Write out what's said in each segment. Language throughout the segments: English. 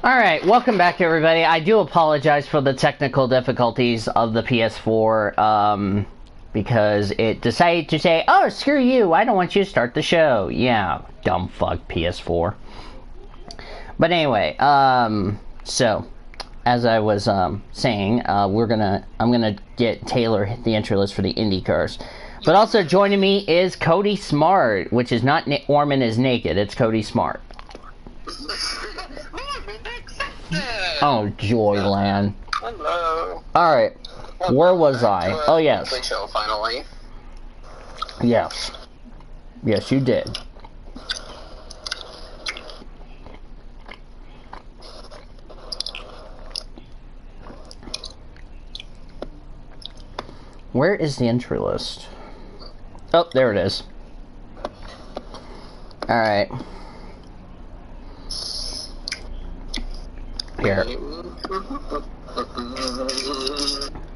Alright, welcome back everybody. I do apologize for the technical difficulties of the PS4, because it decided to say, oh, screw you, I don't want you to start the show. Yeah, dumb fuck PS4. But anyway, so, as I was, saying, I'm gonna get Taylor the entry list for the IndyCars. But also joining me is Cody Smart, which is not Orman is Naked, it's Cody Smart. Oh, Joyland. Hello. Alright, where was I? Oh, yes. Weekly show, finally. Yes. Yes, you did. Where is the entry list? Oh, there it is. Alright. Here.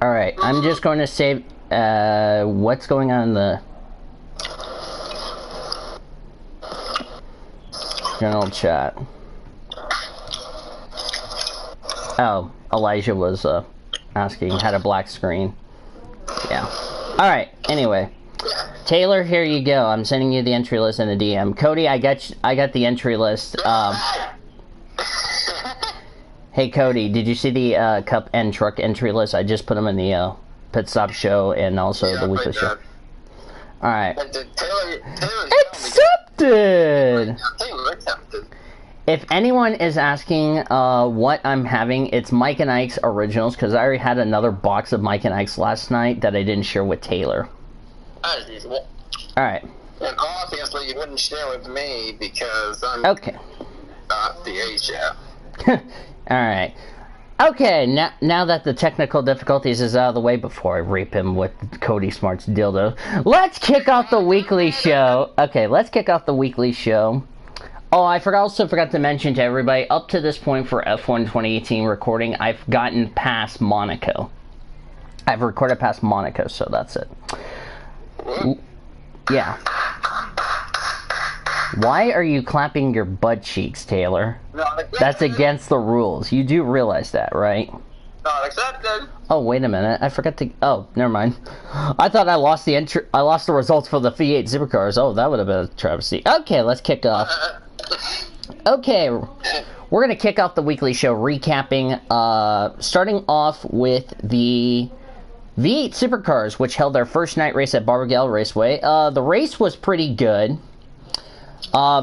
Alright, I'm just going to save, what's going on in the general chat? Oh, Elijah was, asking, had a black screen. Yeah. Alright, anyway. Taylor, here you go. I'm sending you the entry list in a DM. Cody, I got the entry list. Hey Cody, did you see the Cup and Truck entry list? I just put them in the Pit Stop show and also the weekly show. Alright. Accepted! If anyone is asking what I'm having, it's Mike and Ike's Originals, because I already had another box of Mike and Ike's last night that I didn't share with Taylor. As usual. Alright. And obviously you wouldn't share with me because I'm okay. Not the age yet. Alright. Okay, now that the technical difficulties is out of the way before I rape him with Cody Smart's dildo, let's kick off the weekly show. Okay, let's kick off the weekly show. Oh, I also forgot to mention to everybody, up to this point for F1 2018 recording, I've gotten past Monaco. I've recorded past Monaco, so that's it. Yeah. Why are you clapping your butt cheeks, Taylor? That's against the rules. You do realize that, right? Not accepted. Oh, wait a minute. I forgot to... Oh, never mind. I thought I lost the results for the V8 Supercars. Oh, that would have been a travesty. Okay, let's kick off. Okay, we're going to kick off the weekly show recapping, starting off with the V8 Supercars, which held their first night race at Barbagallo Raceway. The race was pretty good.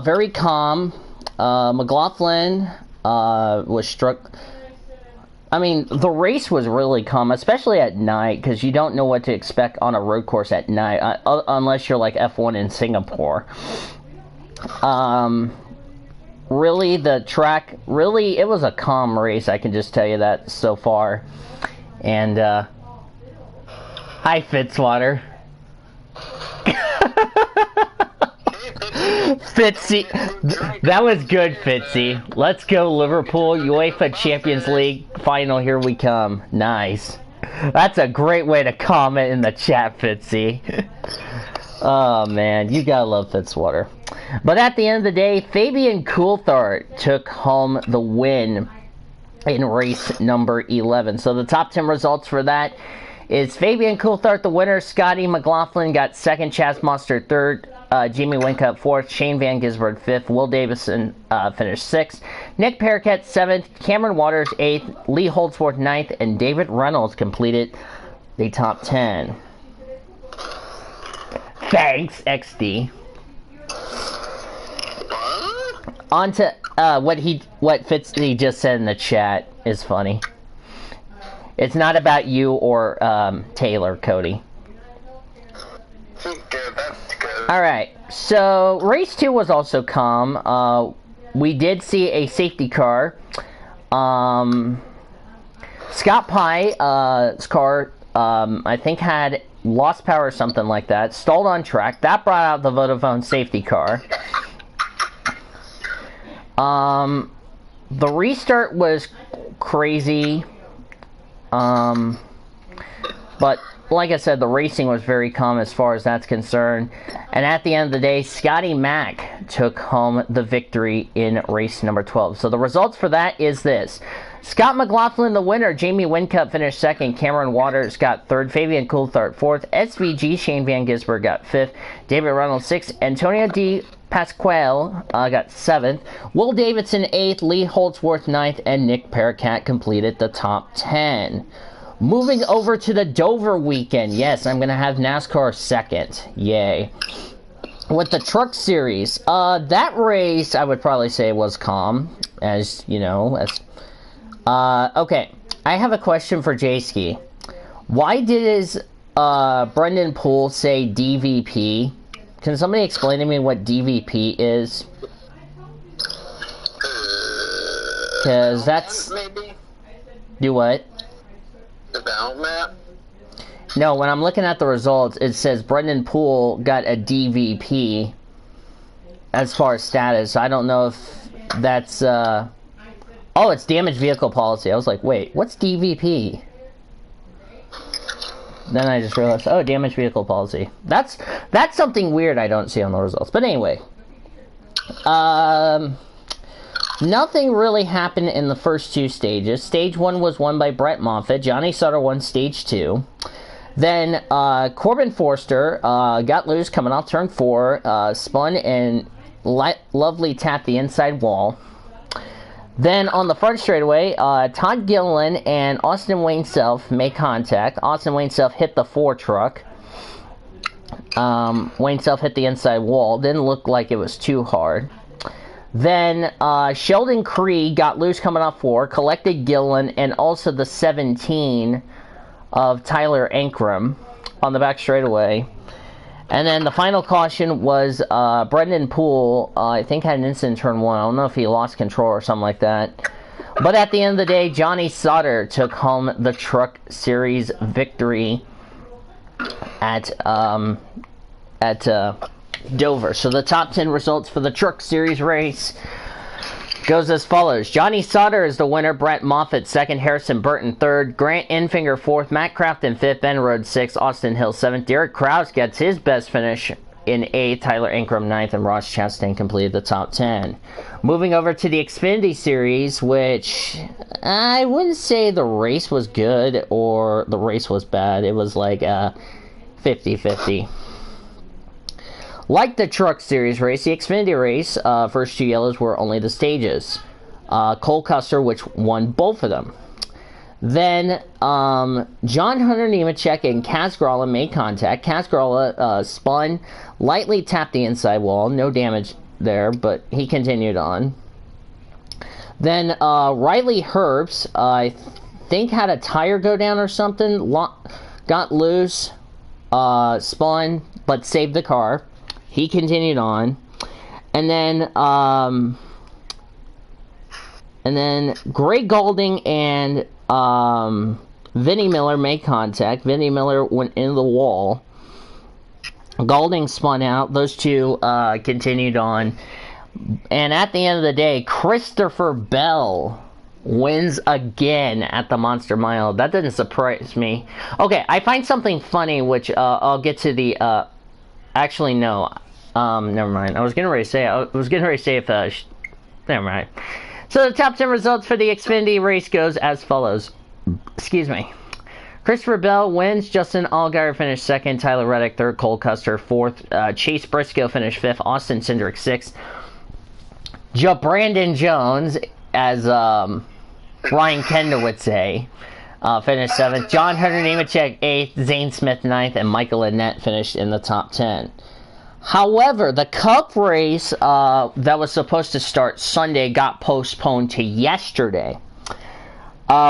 Very calm. McLaughlin was struck. I mean, the race was really calm, especially at night, because you don't know what to expect on a road course at night, unless you're like F1 in Singapore. Really, the track, really, it was a calm race, I can just tell you that so far. And, hi, Fitzwater. Fitzy, that was good, Fitzy. Let's go, Liverpool. UEFA Champions League final, here we come. Nice. That's a great way to comment in the chat, Fitzy. Oh, man, you gotta love Fitzwater. But at the end of the day, Fabian Coulthard took home the win in race number 11. So the top 10 results for that is Fabian Coulthard the winner, Scotty McLaughlin got second, Chaz Monster third, Jamie Whincup fourth, Shane Van Gisbergen fifth, Will Davison finished sixth, Nick Paraket seventh, Cameron Waters eighth, Lee Holdsworth ninth, and David Reynolds completed the top 10. Thanks, XD. On to what Fitzy just said in the chat is funny. It's not about you or Taylor, Cody. Good, that's good. Alright, so race 2 was also calm. We did see a safety car. Scott Pye's car, I think had lost power or something like that. Stalled on track. That brought out the Vodafone safety car. The restart was crazy. But like I said, the racing was very calm as far as that's concerned. And at the end of the day, Scotty Mack took home the victory in race number 12. So the results for that is this. Scott McLaughlin, the winner. Jamie Whincup finished second. Cameron Waters got third. Fabian Coulthard fourth. SVG, Shane Van Gisbergen got fifth. David Reynolds sixth. Antonio D. Pasquale got seventh. Will Davidson eighth. Lee Holtzworth ninth. And Nick Paracat completed the top 10. Moving over to the Dover weekend. Yes, I'm going to have NASCAR second. Yay. With the Truck Series, that race I would probably say was calm, as you know. Okay, I have a question for Jayski. Why did Brendan Poole say DVP? Can somebody explain to me what DVP is? Because that's... Maybe? Do what? Development? No, when I'm looking at the results, it says Brendan Poole got a DVP as far as status. I don't know if that's... Oh, it's damaged vehicle policy. I was like, wait, what's DVP? Then I just realized, oh, damaged vehicle policy. That's something weird I don't see on the results. But anyway, nothing really happened in the first two stages. Stage 1 was won by Brett Moffitt. Johnny Sutter won Stage 2. Then Corbin Forster got loose coming off turn 4, spun and lovely tapped the inside wall. Then on the front straightaway, Todd Gilliland and Austin Wayne Self made contact. Austin Wayne Self hit the 4 truck. Wayne Self hit the inside wall. Didn't look like it was too hard. Then Sheldon Cree got loose coming off 4, collected Gilliland and also the 17 of Tyler Ankrum on the back straightaway. And then the final caution was Brendan Poole, I think had an incident in turn 1. I don't know if he lost control or something like that. But at the end of the day, Johnny Sauter took home the Truck Series victory at Dover. So the top 10 results for the Truck Series race goes as follows. Johnny Sauter is the winner. Brett Moffitt second. Harrison Burton third. Grant Enfinger fourth. Matt Crafton fifth. Ben Rhodes sixth. Austin Hill seventh. Derek Krause gets his best finish in eighth. Tyler Ankrum ninth. And Ross Chastain completed the top 10. Moving over to the Xfinity Series, which I wouldn't say the race was good or the race was bad. It was like 50-50. Like the Truck Series race, the Xfinity race, first 2 yellows were only the stages. Cole Custer, which won both of them. Then John Hunter Nemechek and Kaz Grala made contact. Kaz Grala spun, lightly tapped the inside wall. No damage there, but he continued on. Then Riley Herbst, I think had a tire go down or something. Got loose, spun, but saved the car. He continued on, and then Greg Goulding and Vinnie Miller made contact. Vinnie Miller went into the wall. Goulding spun out. Those two continued on, and at the end of the day, Christopher Bell wins again at the Monster Mile. That didn't surprise me. Okay, I find something funny, which I'll get to the. Actually, no. Never mind. I was getting ready to say if. Never mind. So the top 10 results for the Xfinity race goes as follows. Excuse me. Christopher Bell wins. Justin Allgaier finished second. Tyler Reddick third. Cole Custer fourth. Chase Briscoe finished fifth. Austin Cindric sixth. Brandon Jones, as Ryan Kender would say, finished seventh. John Hunter Nemechek eighth. Zane Smith ninth. And Michael Annett finished in the top 10. However, the Cup race that was supposed to start Sunday got postponed to yesterday,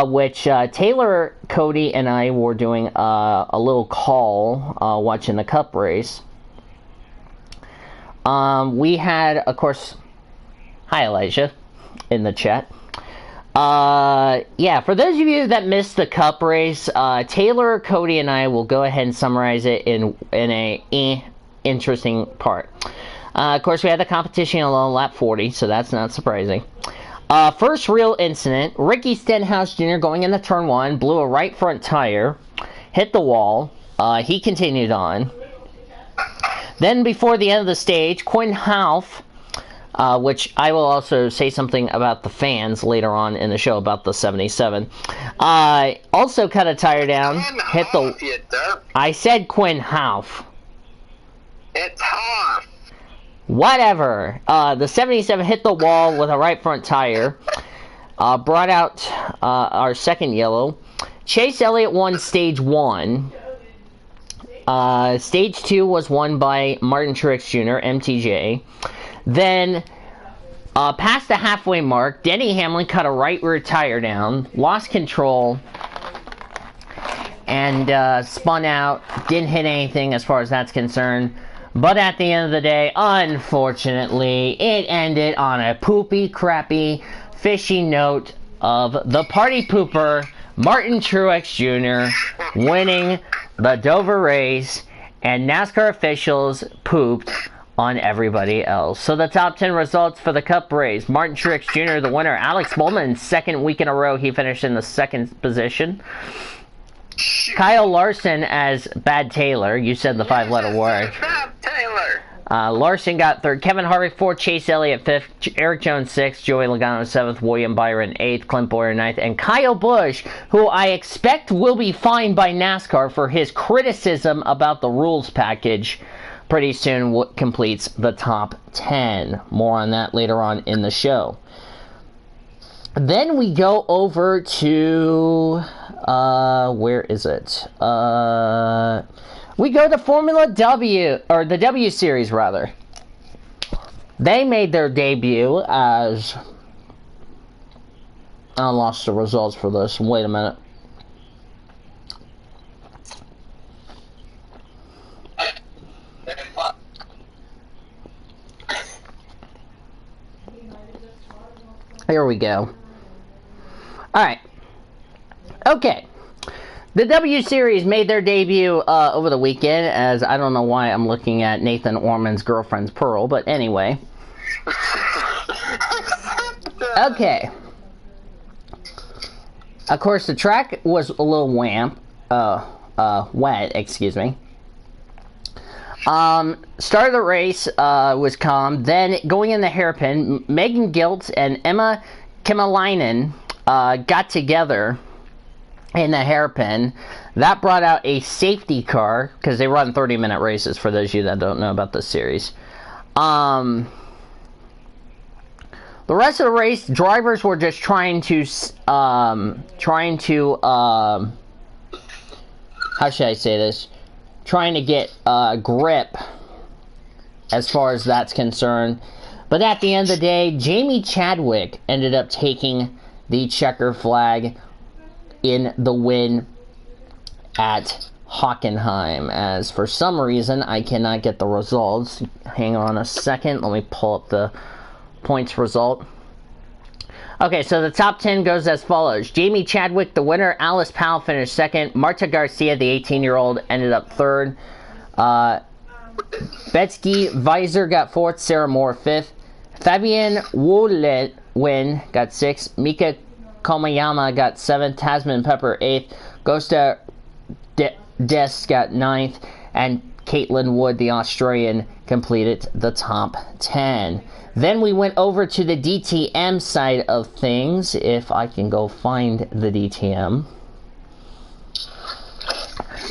which Taylor, Cody, and I were doing a little call watching the Cup race. We had, of course, hi Elijah, in the chat. Yeah, for those of you that missed the Cup race, Taylor, Cody, and I will go ahead and summarize it in a interesting part. Of course, we had the competition alone, lap 40, so that's not surprising. First real incident, Ricky Stenhouse Jr. going into turn 1, blew a right front tire, hit the wall. He continued on. Then before the end of the stage, Quinn Houff, which I will also say something about the fans later on in the show about the 77. Also cut a tire down. Hit the. I said Quinn Houff. It's Houff. Whatever. The 77 hit the wall with a right front tire. Brought out our second yellow. Chase Elliott won stage 1. Stage 2 was won by Martin Truex Jr., MTJ. Then, past the halfway mark, Denny Hamlin cut a right rear tire down, lost control, and spun out. Didn't hit anything as far as that's concerned. But at the end of the day, unfortunately, it ended on a poopy, crappy, fishy note of the party pooper, Martin Truex Jr., winning the Dover race, and NASCAR officials pooped on everybody else. So the top 10 results for the Cup race. Martin Truex Jr., the winner. Alex Bowman, second week in a row, he finished in the second position. Kyle Larson as Bad Taylor. You said the 5-letter word. Bad Taylor. Larson got third. Kevin Harvick fourth. Chase Elliott fifth. Eric Jones sixth. Joey Logano seventh. William Byron eighth. Clint Bowyer ninth. And Kyle Busch, who I expect will be fined by NASCAR for his criticism about the rules package, pretty soon completes the top 10. More on that later on in the show. Then we go over to, where is it? We go to Formula W, or the W Series rather. They made their debut as, I lost the results for this. Wait a minute. Here we go. Alright. Okay. The W Series made their debut over the weekend, as I don't know why I'm looking at Nathan Orman's girlfriend's Pearl, but anyway. Okay. Of course, the track was a little wet, excuse me. Start of the race was calm. Then, going in the hairpin, Megan Gilt and Emma Kymäläinen got together in the hairpin. That brought out a safety car, because they run 30-minute races, for those of you that don't know about this series. The rest of the race, drivers were just trying to how should I say this? Trying to get grip as far as that's concerned. But at the end of the day, Jamie Chadwick ended up taking the checker flag in the win at Hockenheim, as for some reason I cannot get the results. Hang on a second, let me pull up the points result. Okay, so the top 10 goes as follows. Jamie Chadwick, the winner. Alice Powell finished second. Marta Garcia, the 18-year-old, ended up third. Betsy Weiser got fourth. Sarah Moore fifth. Fabienne Wohlwin got sixth. Mika Komayama got seventh. Tasman Pepper eighth. Gosta Des got ninth. And Caitlin Wood, the Australian, completed the top 10. Then we went over to the DTM side of things, if I can go find the DTM.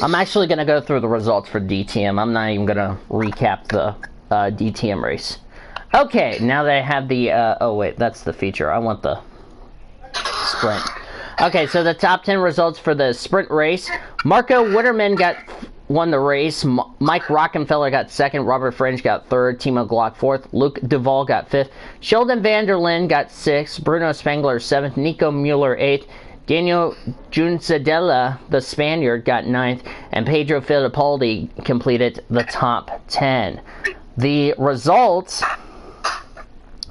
I'm actually going to go through the results for DTM. I'm not even going to recap the DTM race. Okay, now that I have the, oh wait, that's the feature. I want the sprint. Okay, so the top 10 results for the sprint race. Marco Witterman won the race. Mike Rockenfeller got second. Robert Fringe got third. Timo Glock fourth. Luke Duvall got fifth. Sheldon Vanderlyn got sixth. Bruno Spengler seventh. Nico Mueller eighth. Daniel Junzadella, the Spaniard, got ninth. And Pedro Fittipaldi completed the top 10. The results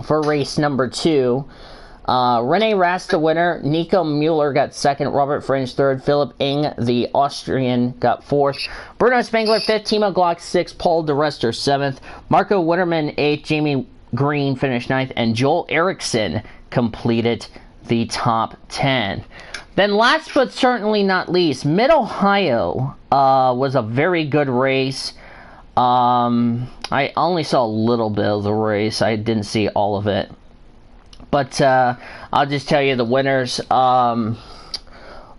for race number 2. Rene Rast, the winner. Nico Mueller got second. Robert Fringe third. Philip Ing, the Austrian, got fourth. Bruno Spengler fifth. Timo Glock sixth. Paul DeRester seventh. Marco Witterman eighth. Jamie Green finished ninth. And Joel Eriksson completed the top 10. Then last but certainly not least, Mid-Ohio was a very good race. I only saw a little bit of the race. I didn't see all of it. But I'll just tell you the winners.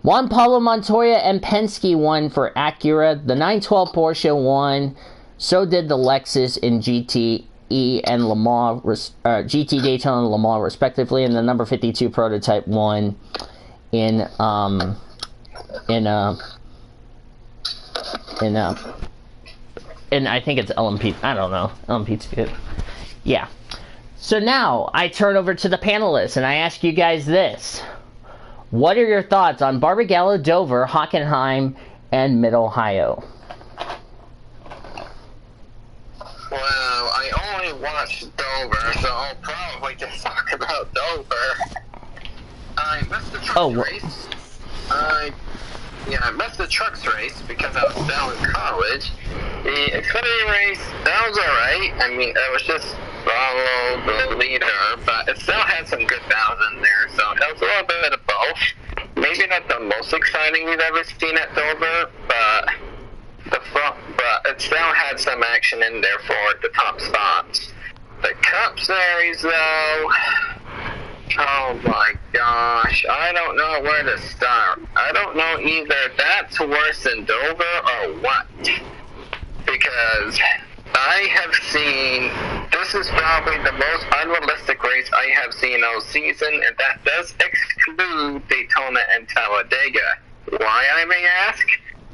Juan Pablo Montoya and Penske won for Acura. The 912 Porsche won. So did the Lexus in GTE and Le Mans, GT Daytona and Le Mans respectively. And the number 52 prototype won in I think it's LMP. I don't know. LMP2. Yeah. So now I turn over to the panelists and I ask you guys this. What are your thoughts on Barbagallo, Dover, Hockenheim, and Mid-Ohio? Well, I only watched Dover, so I'll probably just talk about Dover. I missed the trucks race. I missed the trucks race because I was still in college. The Xfinity race, that was alright. I mean, it was just follow the leader, but it still had some good battles in there, so it was a little bit of both. Maybe not the most exciting we've ever seen at Dover, but it still had some action in there for the top spots. The Cup Series, though, oh my gosh, I don't know where to start. I don't know either that's worse than Dover or what. Because I have seen, this is probably the most unrealistic race I have seen all season, and that does exclude Daytona and Talladega. Why, I may ask?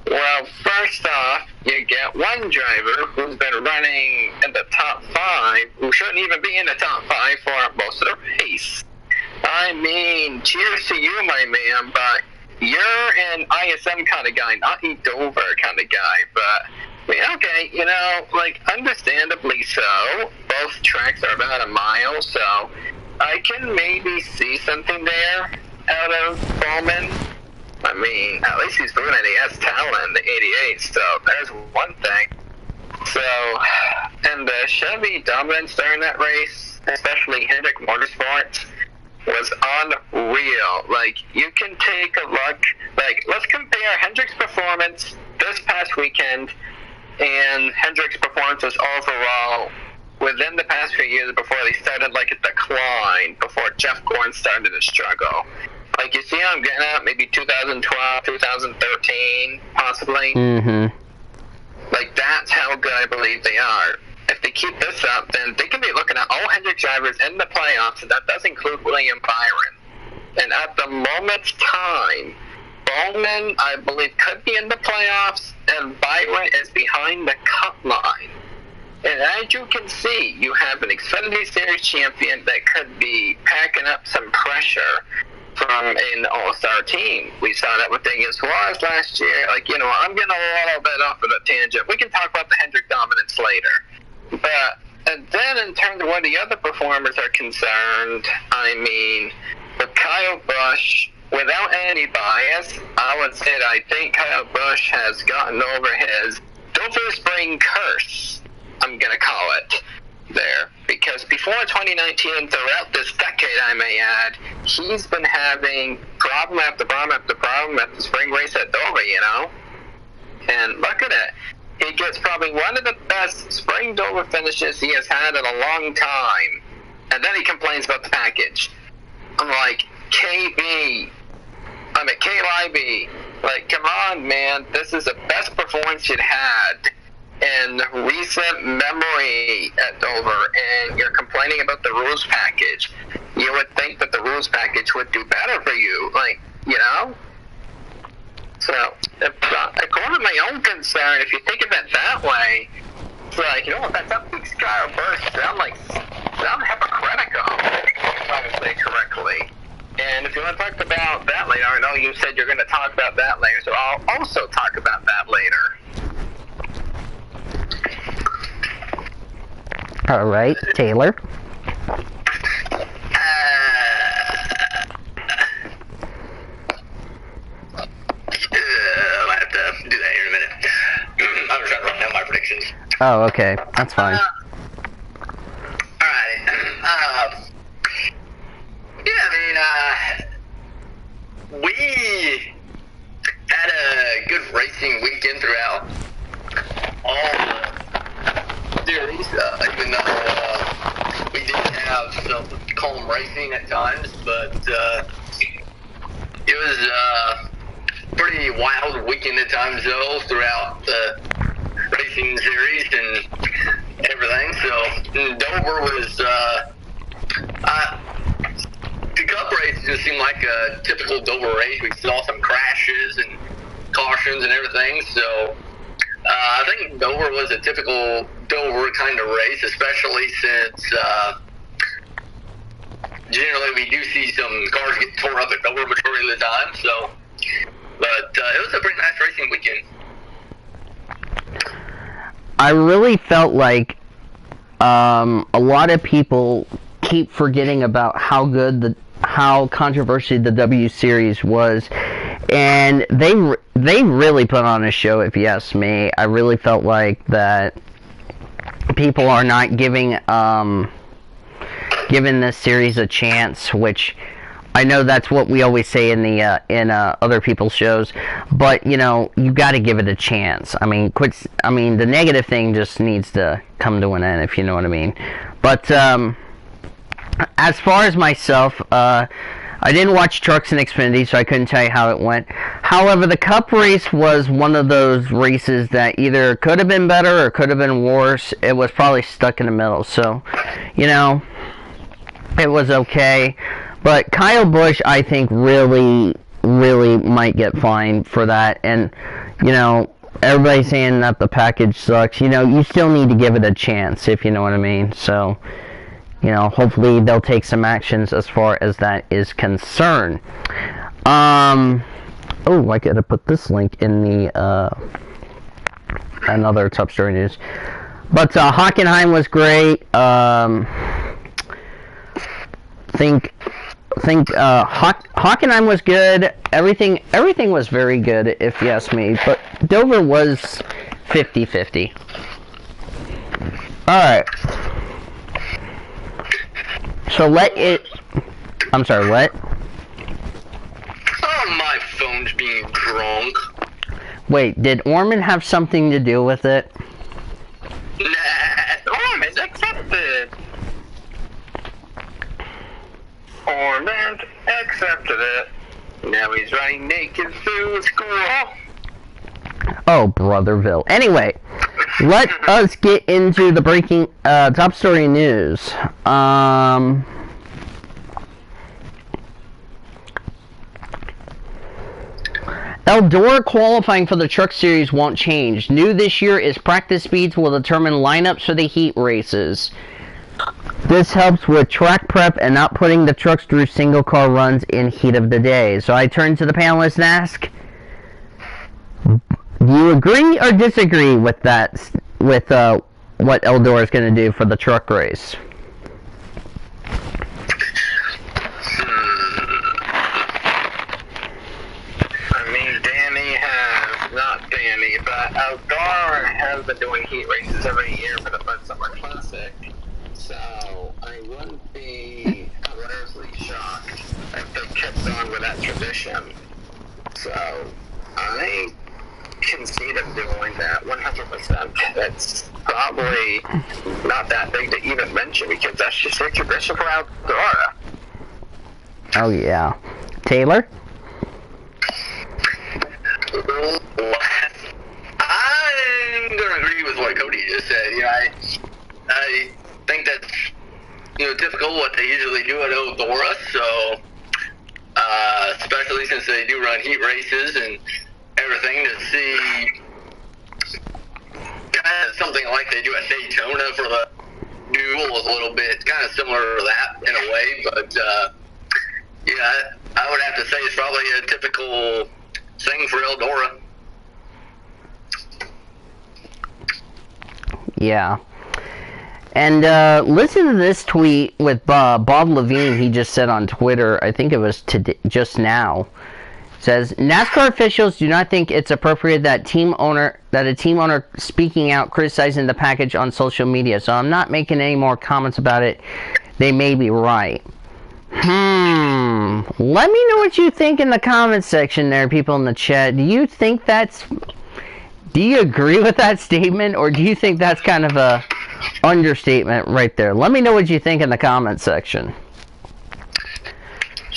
Well, first off, you get one driver who's been running in the top 5, who shouldn't even be in the top 5 for most of the race. I mean, cheers to you, my man, but you're an ISM kind of guy, not a Dover kind of guy, but I mean, okay, you know, like, understandably so. Both tracks are about a mile, so I can maybe see something there out of Bowman. I mean, at least he's proven that he has talent in the 88, so there's one thing. So, and the Chevy dominance during that race, especially Hendrick Motorsports, was unreal. Like, you can take a look, like, let's compare Hendrick's performance this past weekend and Hendrick's performances overall within the past few years before they started, like, a decline, before Jeff Gordon started to struggle. Like, you see how I'm getting at? Maybe 2012, 2013, possibly. Mm-hmm. Like, that's how good I believe they are. If they keep this up, then they can be looking at all Hendrick drivers in the playoffs, and that does include William Byron. And at the moment's time, Bowman, I believe, could be in the playoffs, and Byron is behind the cut line. And as you can see, you have an Xfinity Series champion that could be packing up some pressure from an all-star team. We saw that with Daniel Suarez last year. Like, you know, I'm getting a little bit off of the tangent. We can talk about the Hendrick dominance later. But, and then in terms of where the other performers are concerned, I mean, with Kyle Busch, without any bias, I would say that I think Kyle Busch has gotten over his Dover Spring curse, I'm going to call it, there. Because before 2019, throughout this decade, I may add, he's been having problem after problem after problem at the spring race at Dover, you know? And look at it. He gets probably one of the best spring Dover finishes he has had in a long time. And then he complains about the package. I'm like, KB, I'm at KLIB. Like, come on, man. This is the best performance you'd had in recent memory at Dover, and you're complaining about the rules package. You would think that the rules package would do better for you, like, you know? So, according to my own concern, if you think of it that way, it's like, you know what, that's up to Kyle Busch. Sound hypocritical, if I would say correctly. And if you want to talk about that later, I know you said you're going to talk about that later, so I'll also talk about that later. All right, Taylor. I'll have to do that here in a minute. I'm trying to run down my predictions. Oh, okay. That's fine. Alright. We had a good racing weekend throughout series, even though we did have some calm racing at times, but it was a pretty wild weekend at times, though, throughout the racing series and everything. So Dover was the Cup race just seemed like a typical Dover race. We saw some crashes and cautions and everything. So I think Dover was a typical Dover kind of race, especially since generally we do see some cars get tore up at Dover majority of the time. So, but it was a pretty nice racing weekend. I really felt like a lot of people keep forgetting about how controversial the W Series was, and they really put on a show, if you ask me. I really felt like that people are not giving this series a chance, which I know that's what we always say in the other people's shows, but you know, you got to give it a chance. I mean, the negative thing just needs to come to an end, if you know what I mean. But as far as myself, I didn't watch Trucks and Xfinity, so I couldn't tell you how it went. However, the Cup race was one of those races that either could have been better or could have been worse. It was probably stuck in the middle, so you know, it was okay. But Kyle Busch, I think, really might get fined for that. And, you know, everybody's saying that the package sucks. You know, you still need to give it a chance, if you know what I mean. So, you know, hopefully they'll take some actions as far as that is concerned. Oh, I gotta put this link in the, another Top Story News. But, Hockenheim was great. Hockenheim was good. Everything was very good, if you ask me. But Dover was 50-50. Alright. So I'm sorry, what? Oh, my phone's being drunk. Wait, did Orman have something to do with it? Nah, Orman's accepted. Orman accepted it. Now he's running naked through school. Oh, Brotherville. Anyway, let us get into the breaking top story news. Eldora qualifying for the Truck Series won't change. New this year is practice speeds will determine lineups for the heat races. This helps with track prep and not putting the trucks through single car runs in heat of the day. So I turn to the panelists and ask, do you agree or disagree with that, with what Eldora is going to do for the truck race? I mean, not Danny, but Eldora has been doing heat races every year for the Fun Summer Classic. So I wouldn't be outrageously shocked if they kept on with that tradition. So I can see them doing that 100%. That's probably not that big to even mention because that's just a tradition for Eldora. Oh yeah. Taylor? I'm going to agree with what Cody just said. You know, I think that's, you know, typical what they usually do at Eldora. So, especially since they do run heat races and everything, to see kind of something like they do at Daytona for the duel is a little bit kind of similar to that in a way. But yeah, I would have to say it's probably a typical thing for Eldora. Yeah. And listen to this tweet with Bob Levine. He just said on Twitter, I think it was today, just now. It says, NASCAR officials do not think it's appropriate that a team owner speaking out criticizing the package on social media. So I'm not making any more comments about it. They may be right. Let me know what you think in the comments section there, people in the chat. Do you think do you agree with that statement, or do you think that's kind of a understatement right there. Let me know what you think in the comment section.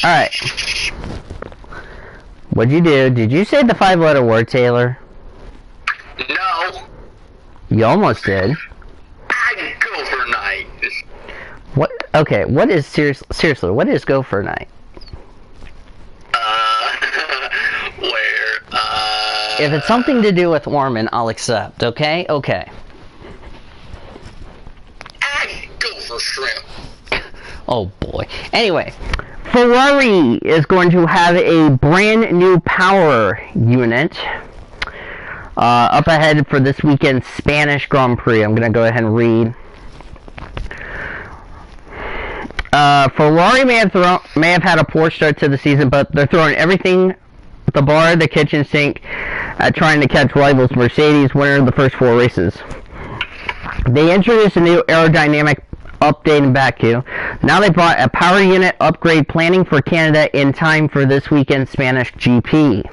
Alright. What'd you do? Did you say the 5-letter word, Taylor? No. You almost did. I go for night. What? Okay, what is seriously, what is go for night? If it's something to do with Orman, I'll accept, okay? Okay. I go for shrimp. Oh boy. Anyway, Ferrari is going to have a brand new power unit up ahead for this weekend's Spanish Grand Prix. I'm going to go ahead and read. Ferrari may have had a poor start to the season, but they're throwing everything at the bar, the kitchen sink, trying to catch rivals Mercedes, winner of the first 4 races. They introduced a new aerodynamic update in Baku. Now they brought a power unit upgrade planning for Canada in time for this weekend's Spanish GP.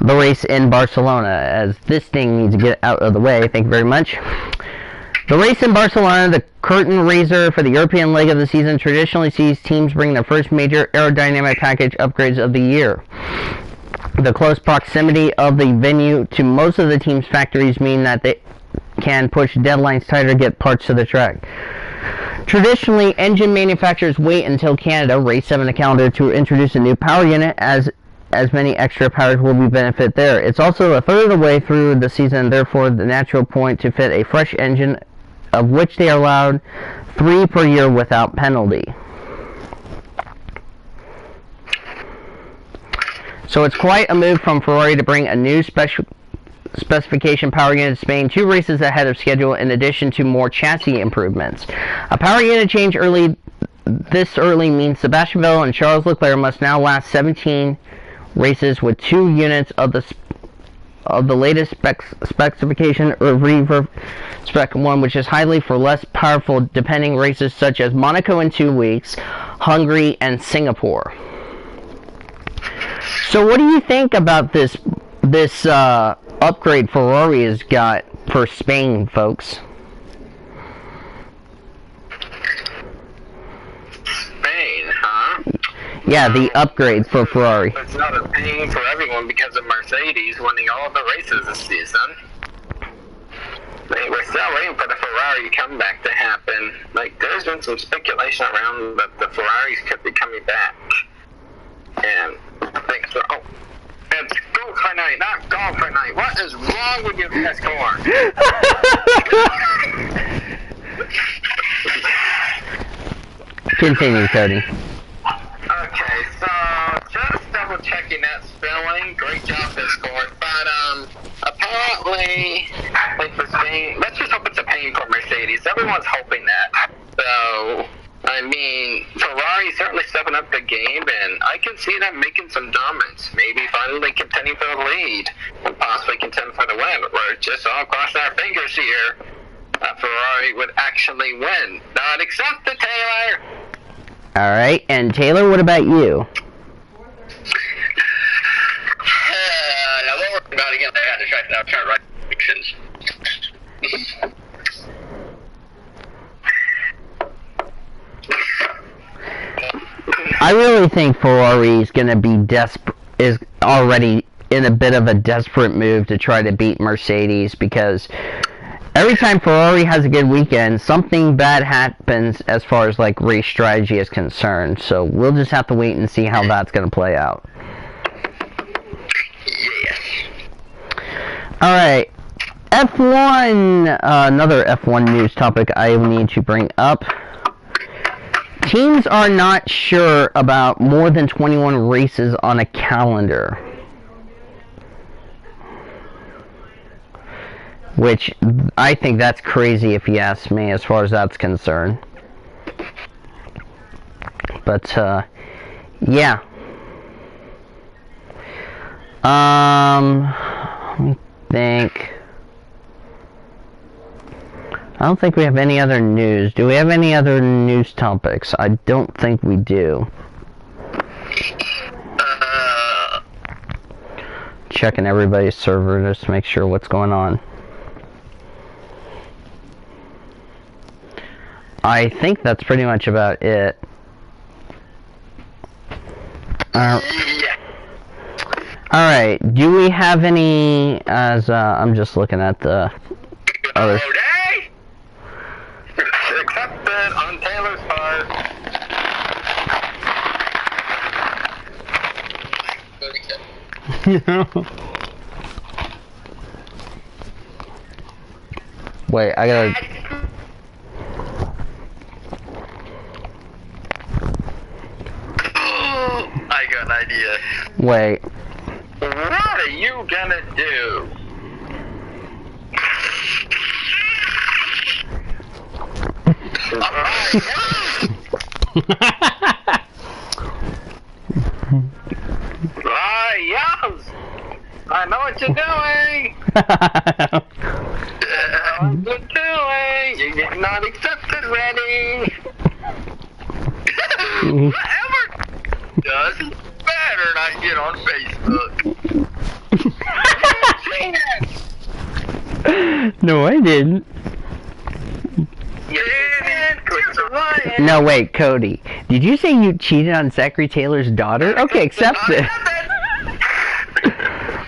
The race in Barcelona, as this thing needs to get out of the way. Thank you very much. The race in Barcelona, the curtain raiser for the European leg of the season, traditionally sees teams bring their first major aerodynamic package upgrades of the year. The close proximity of the venue to most of the team's factories mean that they can push deadlines tighter to get parts to the track. Traditionally, engine manufacturers wait until Canada, race 7 of the calendar, to introduce a new power unit, as many extra powers will be benefit there. It's also a third of the way through the season, therefore the natural point to fit a fresh engine, of which they are allowed 3 per year without penalty. So it's quite a move from Ferrari to bring a new specification power unit to Spain 2 races ahead of schedule, in addition to more chassis improvements. A power unit change this early means Sebastian Vettel and Charles Leclerc must now last 17 races with 2 units of the latest specification or Reverb Spec 1, which is highly for less powerful depending races such as Monaco in 2 weeks, Hungary, and Singapore. So what do you think about this upgrade Ferrari has got for Spain, folks? Spain, huh? Yeah, the upgrade for Ferrari. It's not a pain for everyone because of Mercedes winning all of the races this season. We're still waiting for the Ferrari comeback to happen. Like, there's been some speculation around that the Ferraris could be coming back. And things are, it's go for night, not golf for night. What is wrong with your best car? Continue, Cody. Okay, so just double checking that spelling. Great job, Discord. But apparently, like for Spain, let's just hope it's a pain for Mercedes. Everyone's hoping that. So, I mean, Ferrari certainly stepping up the game, and I can see them making some dominance. Maybe finally contending for the lead, and possibly contend for the win. We're just all crossing our fingers here. Ferrari would actually win. Not accepted, Taylor. Alright, and Taylor, what about you? Now what we're about again, I had to try to write predictions. I really think Ferrari is going to be is already in a bit of a desperate move to try to beat Mercedes, because every time Ferrari has a good weekend, something bad happens as far as like race strategy is concerned. So we'll just have to wait and see how that's going to play out. Yes. Alright, F1, another F1 news topic I need to bring up. Teams are not sure about more than 21 races on a calendar, which I think that's crazy if you ask me, as far as that's concerned. But yeah. Let me think. I don't think we have any other news. Do we have any other news topics? I don't think we do. Checking everybody's server just to make sure what's going on. I think that's pretty much about it. Yeah. Alright, do we have any, as, I'm just looking at the others. Day! Accepted on Taylor's part. Wait, I gotta... I got an idea. Wait. What are you gonna do? Yes! I know what you're doing! What you're doing! You're getting not accepted ready! Whatever does, he better not get on Facebook. No, I didn't. You didn't, quit lying. No, wait, Cody. Did you say you cheated on Zachary Taylor's daughter? Okay, accept it.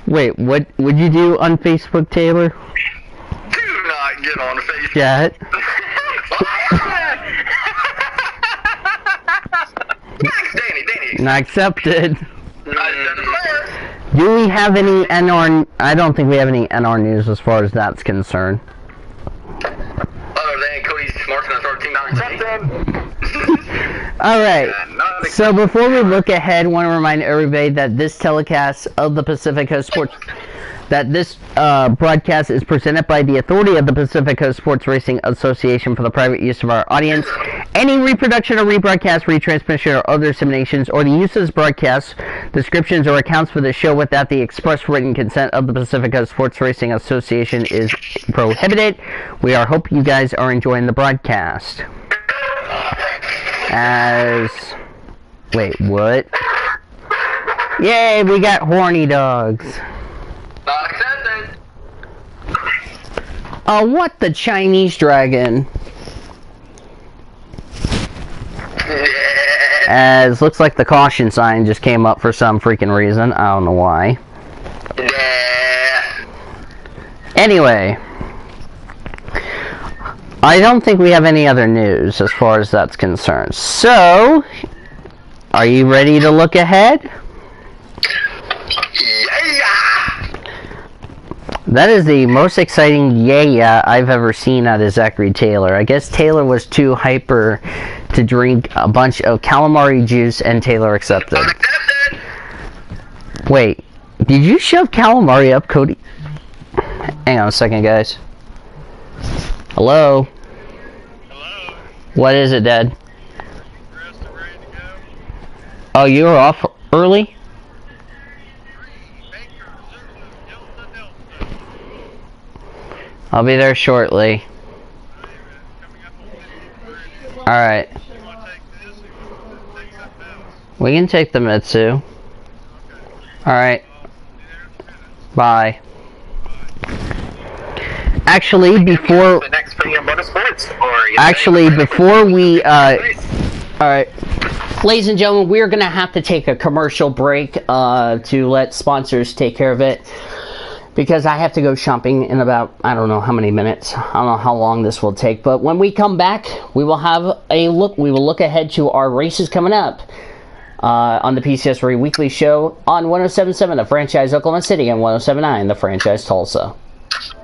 Wait, what would you do on Facebook, Taylor? Do not get on Facebook. Yeah. Danny. Not accepted. I said it first. Do we have any NR... I don't think we have any NR news as far as that's concerned. Other than Cody's March 13 not accepted. Alright, so before we look ahead, I want to remind everybody that this telecast of the Pacific Coast Sports... that this broadcast is presented by the authority of the Pacific Coast Sports Racing Association for the private use of our audience. Any reproduction or rebroadcast, retransmission, or other disseminations, or the use of this broadcast, descriptions, or accounts for the show without the express written consent of the Pacific Coast Sports Racing Association is prohibited. We hope you guys are enjoying the broadcast. Wait, what? Yay, we got horny dogs. Not accepted. Oh, what the Chinese dragon? As looks like the caution sign just came up for some freaking reason. I don't know why. Anyway, I don't think we have any other news as far as that's concerned. So, are you ready to look ahead? That is the most exciting yeah I've ever seen out of Zachary Taylor. I guess Taylor was too hyper to drink a bunch of calamari juice, and Taylor accepted. Wait, did you shove calamari up Cody? Hang on a second, guys. Hello? Hello? What is it, Dad? Dressed and ready to go? Oh, you were off early? 3 Baker Zulu Delta. I'll be there shortly. Coming up on 50. Alright. You want to take this or you want to take something else? We can take the Mitsu. Okay. Alright. I'll be there in a minute. Bye. Actually, before... The next video motorsports, before we, alright. Ladies and gentlemen, we're gonna have to take a commercial break, to let sponsors take care of it. Because I have to go shopping in about, I don't know how many minutes. I don't know how long this will take. But when we come back, we will have a look. We will look ahead to our races coming up. On the PCSRA Weekly show on 107.7 The Franchise Oklahoma City and 107.9 The Franchise Tulsa.